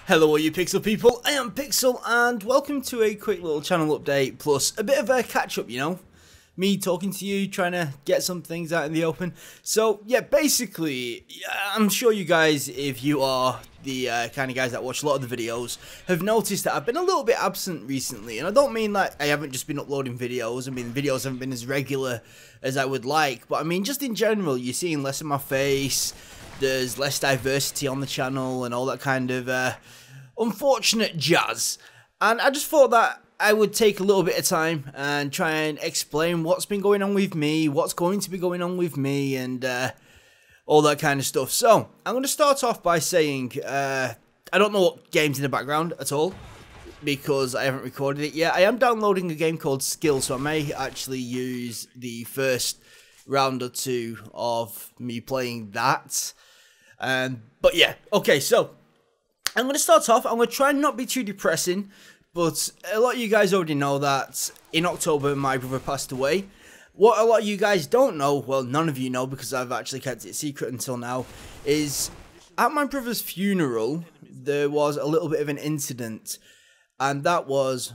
Hello all you Pixel people, I am Pixel and welcome to a quick little channel update plus a bit of a catch up, you know. Me talking to you, trying to get some things out in the open. So yeah, basically, I'm sure you guys, if you are the kind of guys that watch a lot of the videos, have noticed that I've been a little bit absent recently. And I don't mean like I haven't just been uploading videos, I mean videos haven't been as regular as I would like. But I mean just in general, you're seeing less of my face, there's less diversity on the channel and all that kind of unfortunate jazz. And I just thought that I would take a little bit of time and try and explain what's been going on with me, what's going to be going on with me, and all that kind of stuff. So, I'm going to start off by saying, I don't know what game's in the background at all, because I haven't recorded it yet. I am downloading a game called Skill, so I may actually use the first round or two of me playing that. But yeah, okay, so I'm going to start off. I'm going to try and not be too depressing, but a lot of you guys already know that in October my brother passed away. What a lot of you guys don't know, well none of you know because I've actually kept it secret until now, is at my brother's funeral there was a little bit of an incident, and that was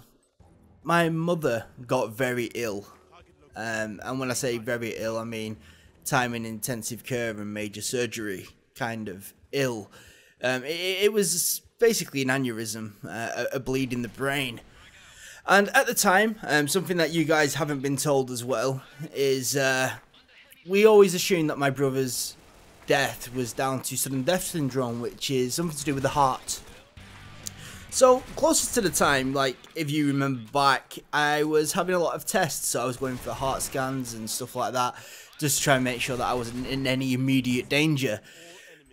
my mother got very ill. And when I say very ill, I mean time in intensive care and major surgery kind of ill. It was basically an aneurysm, a bleed in the brain. And at the time, something that you guys haven't been told as well is we always assumed that my brother's death was down to sudden death syndrome, which is something to do with the heart. So, closest to the time, like, if you remember back, I was having a lot of tests, so I was going for heart scans and stuff like that, just to try and make sure that I wasn't in any immediate danger.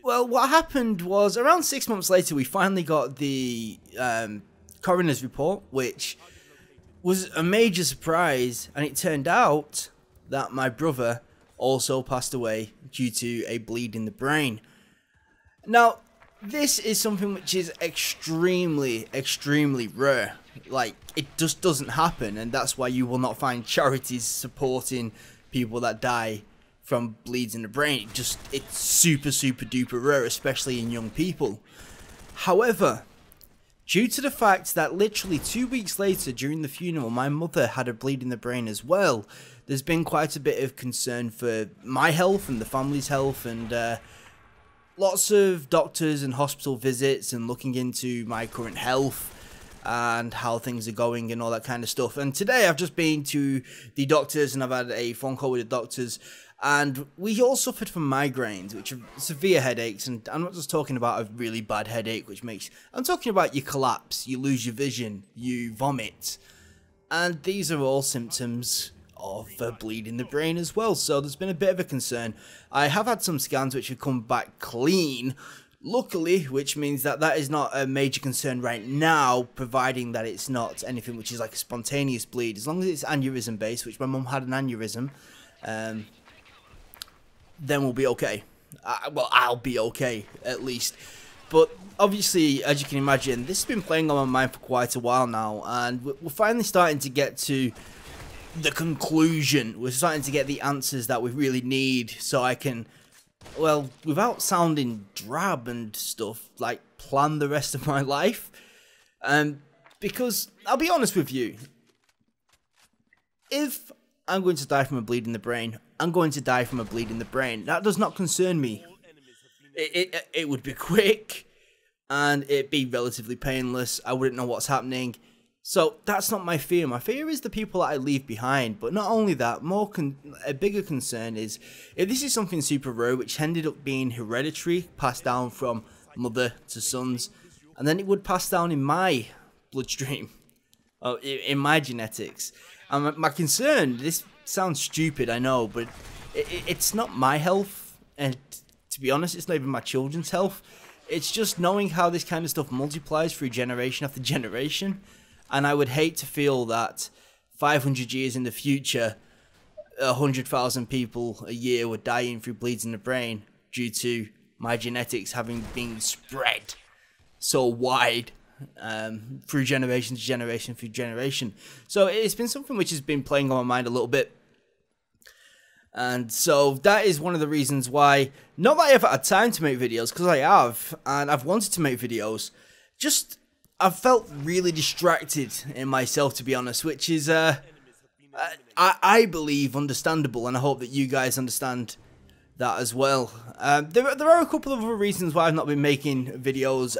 Well, what happened was, around 6 months later, we finally got the coroner's report, which was a major surprise, and it turned out that my brother also passed away due to a bleed in the brain. Now, this is something which is extremely, extremely rare. Like, it just doesn't happen, and that's why you will not find charities supporting people that die from bleeds in the brain. It's super, super duper rare, especially in young people. However, due to the fact that literally 2 weeks later during the funeral, my mother had a bleed in the brain as well, there's been quite a bit of concern for my health and the family's health, and lots of doctors and hospital visits and looking into my current health and how things are going and all that kind of stuff. And today I've just been to the doctors and I've had a phone call with the doctors, and we all suffered from migraines, which are severe headaches. And I'm not just talking about a really bad headache, I'm talking about you collapse, you lose your vision, you vomit. And these are all symptoms of a bleed in the brain as well. So there's been a bit of a concern. I have had some scans which have come back clean, luckily, which means that that is not a major concern right now, providing that it's not anything which is like a spontaneous bleed. As long as it's aneurysm based, which my mum had an aneurysm, then we'll be okay. Well, I'll be okay, at least. But obviously, as you can imagine, this has been playing on my mind for quite a while now, and we're finally starting to get to the conclusion. We're starting to get the answers that we really need, so I can, well, without sounding drab and stuff, like, plan the rest of my life. Because, I'll be honest with you, if I'm going to die from a bleed in the brain, I'm going to die from a bleed in the brain. That does not concern me. It would be quick, and it'd be relatively painless. I wouldn't know what's happening. So that's not my fear. My fear is the people that I leave behind. But not only that, a bigger concern is if this is something super rare, which ended up being hereditary, passed down from mother to sons, and then it would pass down in my bloodstream, in my genetics. And my concern, this sounds stupid, I know, but it's not my health, and to be honest, it's not even my children's health. It's just knowing how this kind of stuff multiplies through generation after generation. And I would hate to feel that 500 years in the future, 100,000 people a year were dying through bleeds in the brain due to my genetics having been spread so wide through generation to generation through generation. So it's been something which has been playing on my mind a little bit. And so that is one of the reasons why, not that I haven't had time to make videos, because I have, and I've wanted to make videos, just I've felt really distracted in myself, to be honest, which is I believe understandable, and I hope that you guys understand that as well. There are a couple of other reasons why I've not been making videos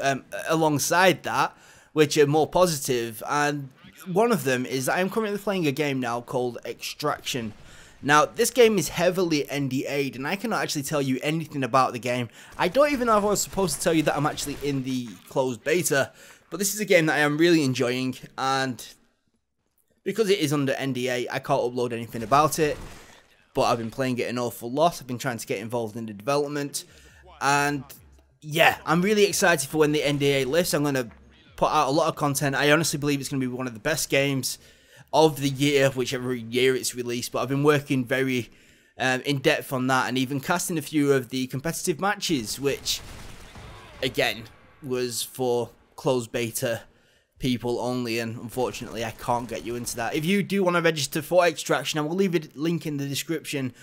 alongside that, which are more positive, and one of them is that I'm currently playing a game now called Extraction. Now, this game is heavily NDA'd, and I cannot actually tell you anything about the game. I don't even know if I was supposed to tell you that I'm actually in the closed beta, but this is a game that I am really enjoying, and because it is under NDA, I can't upload anything about it, but I've been playing it an awful lot. I've been trying to get involved in the development, and yeah, I'm really excited for when the NDA lifts. I'm going to put out a lot of content. I honestly believe it's going to be one of the best games of the year, whichever year it's released, but I've been working very in depth on that, and even casting a few of the competitive matches, which again was for closed beta people only, and unfortunately I can't get you into that. If you do want to register for Extraction, I will leave a link in the description.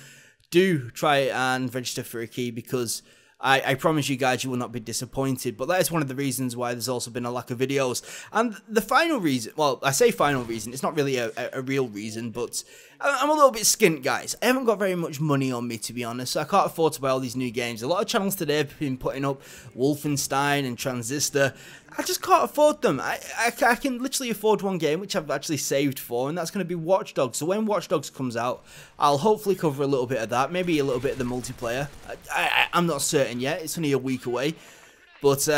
Do try and register for a key, because I promise you guys you will not be disappointed. But that is one of the reasons why there's also been a lack of videos. And the final reason, well, I say final reason, it's not really a real reason, but I'm a little bit skint, guys. I haven't got very much money on me, to be honest, so I can't afford to buy all these new games. A lot of channels today have been putting up Wolfenstein and Transistor. I just can't afford them. I can literally afford one game, which I've actually saved for, and that's going to be Watch Dogs. So when Watch Dogs comes out, I'll hopefully cover a little bit of that, maybe a little bit of the multiplayer. I'm not certain yet, it's only a week away, but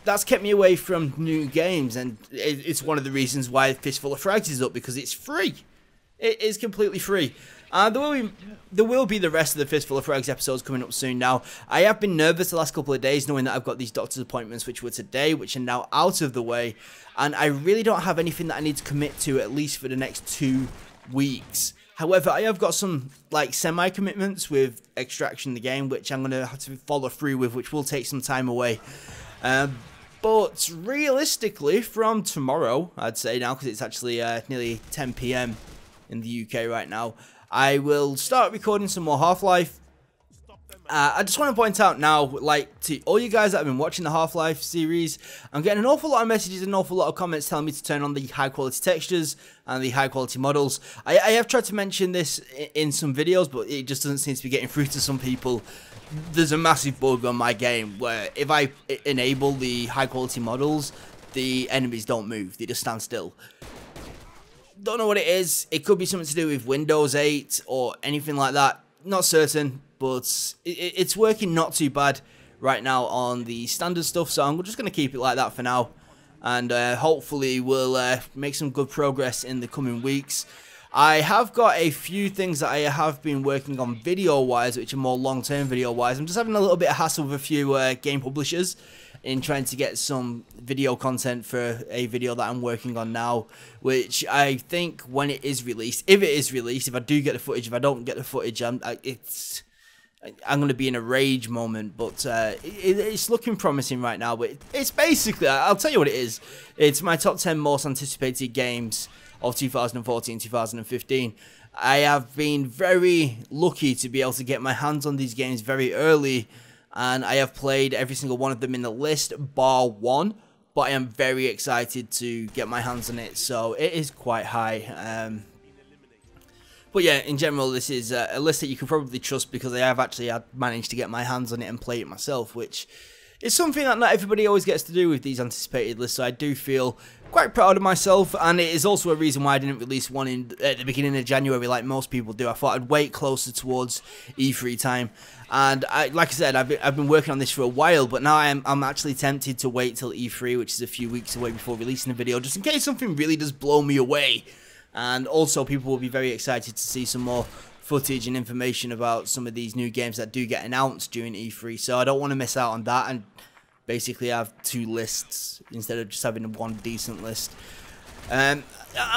that's kept me away from new games, and it's one of the reasons why Fistful of Frags is up, because it's free. It is completely free. There will be the rest of the Fistful of Frags episodes coming up soon now. I have been nervous the last couple of days knowing that I've got these doctor's appointments, which were today, which are now out of the way, and I really don't have anything that I need to commit to, at least for the next 2 weeks. However, I have got some like semi-commitments with Extraction, the game, which I'm going to have to follow through with, which will take some time away. But realistically, from tomorrow, I'd say now, because it's actually nearly 10 PM in the UK right now, I will start recording some more Half-Life. I just want to point out now, like, to all you guys that have been watching the Half-Life series, I'm getting an awful lot of messages and an awful lot of comments telling me to turn on the high-quality textures and the high-quality models. I have tried to mention this in some videos, but it just doesn't seem to be getting through to some people. There's a massive bug on my game where if I enable the high-quality models, the enemies don't move, they just stand still. Don't know what it is. It could be something to do with Windows 8 or anything like that. Not certain, but it's working not too bad right now on the standard stuff, so I'm just going to keep it like that for now, and hopefully we'll make some good progress in the coming weeks. I have got a few things that I have been working on video-wise, which are more long-term video-wise. I'm just having a little bit of hassle with a few game publishers in trying to get some video content for a video that I'm working on now, which I think when it is released, if it is released, if I do get the footage, if I don't get the footage, I'm going to be in a rage moment, but it's looking promising right now. But it's basically, I'll tell you what it is. It's my top 10 most anticipated games of 2014-2015. I have been very lucky to be able to get my hands on these games very early, and I have played every single one of them in the list, bar one, but I am very excited to get my hands on it, so it is quite high. But yeah, in general, this is a list that you can probably trust, because I have actually managed to get my hands on it and play it myself, which is something that not everybody always gets to do with these anticipated lists, so I do feel quite proud of myself, and it is also a reason why I didn't release one at the beginning of January like most people do. I thought I'd wait closer towards E3 time, and like I said, I've been working on this for a while, but now I'm actually tempted to wait till E3, which is a few weeks away, before releasing a video, just in case something really does blow me away. And also, people will be very excited to see some more footage and information about some of these new games that do get announced during E3, so I don't want to miss out on that, and basically have 2 lists instead of just having one decent list. I'm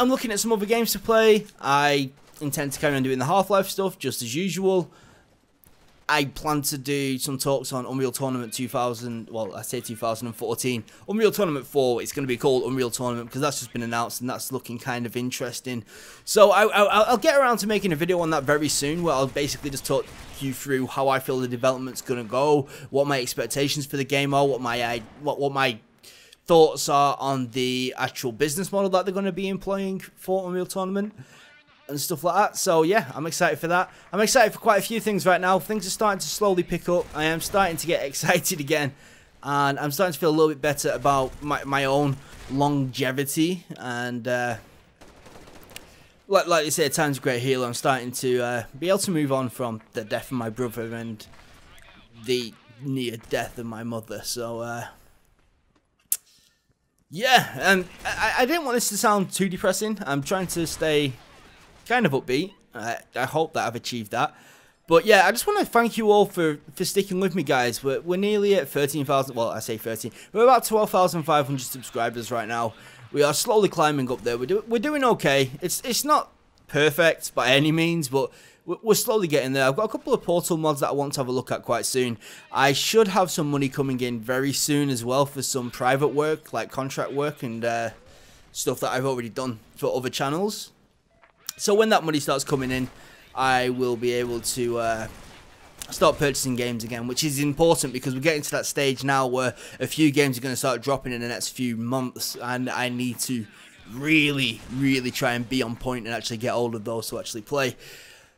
looking at some other games to play. I intend to carry on doing the Half-Life stuff just as usual. I plan to do some talks on Unreal Tournament 2000, well, I say 2014. Unreal Tournament 4, it's going to be called Unreal Tournament because that's just been announced and that's looking kind of interesting. So I'll get around to making a video on that very soon, where I'll basically just talk you through how I feel the development's going to go, what my expectations for the game are, what my thoughts are on the actual business model that they're going to be employing for Unreal Tournament and stuff like that. So yeah, I'm excited for that. I'm excited for quite a few things right now. Things are starting to slowly pick up. I am starting to get excited again, and I'm starting to feel a little bit better about my own longevity. And like you say, time's a great healer. I'm starting to be able to move on from the death of my brother and the near death of my mother. So yeah, and I didn't want this to sound too depressing. I'm trying to stay kind of upbeat. I hope that I've achieved that. But yeah, I just want to thank you all for sticking with me, guys. We're nearly at 13,000. Well, I say 13. We're about 12,500 subscribers right now. We are slowly climbing up there. We're doing okay. It's not perfect by any means, but we're slowly getting there. I've got a couple of Portal mods that I want to have a look at quite soon. I should have some money coming in very soon as well for some private work, like contract work and stuff that I've already done for other channels. So when that money starts coming in, I will be able to start purchasing games again, which is important because we're getting to that stage now where a few games are going to start dropping in the next few months, and I need to really try and be on point and actually get hold of those to actually play.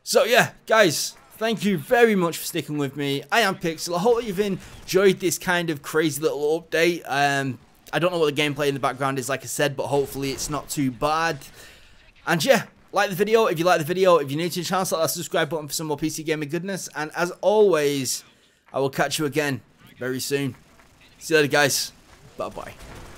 So yeah, guys, thank you very much for sticking with me. I am Pixel. I hope you've enjoyed this kind of crazy little update. I don't know what the gameplay in the background is, like I said, but hopefully it's not too bad. And yeah, like the video if you like the video. If you're new to the channel, hit that subscribe button for some more PC gaming goodness. And as always, I will catch you again very soon. See you later, guys. Bye-bye.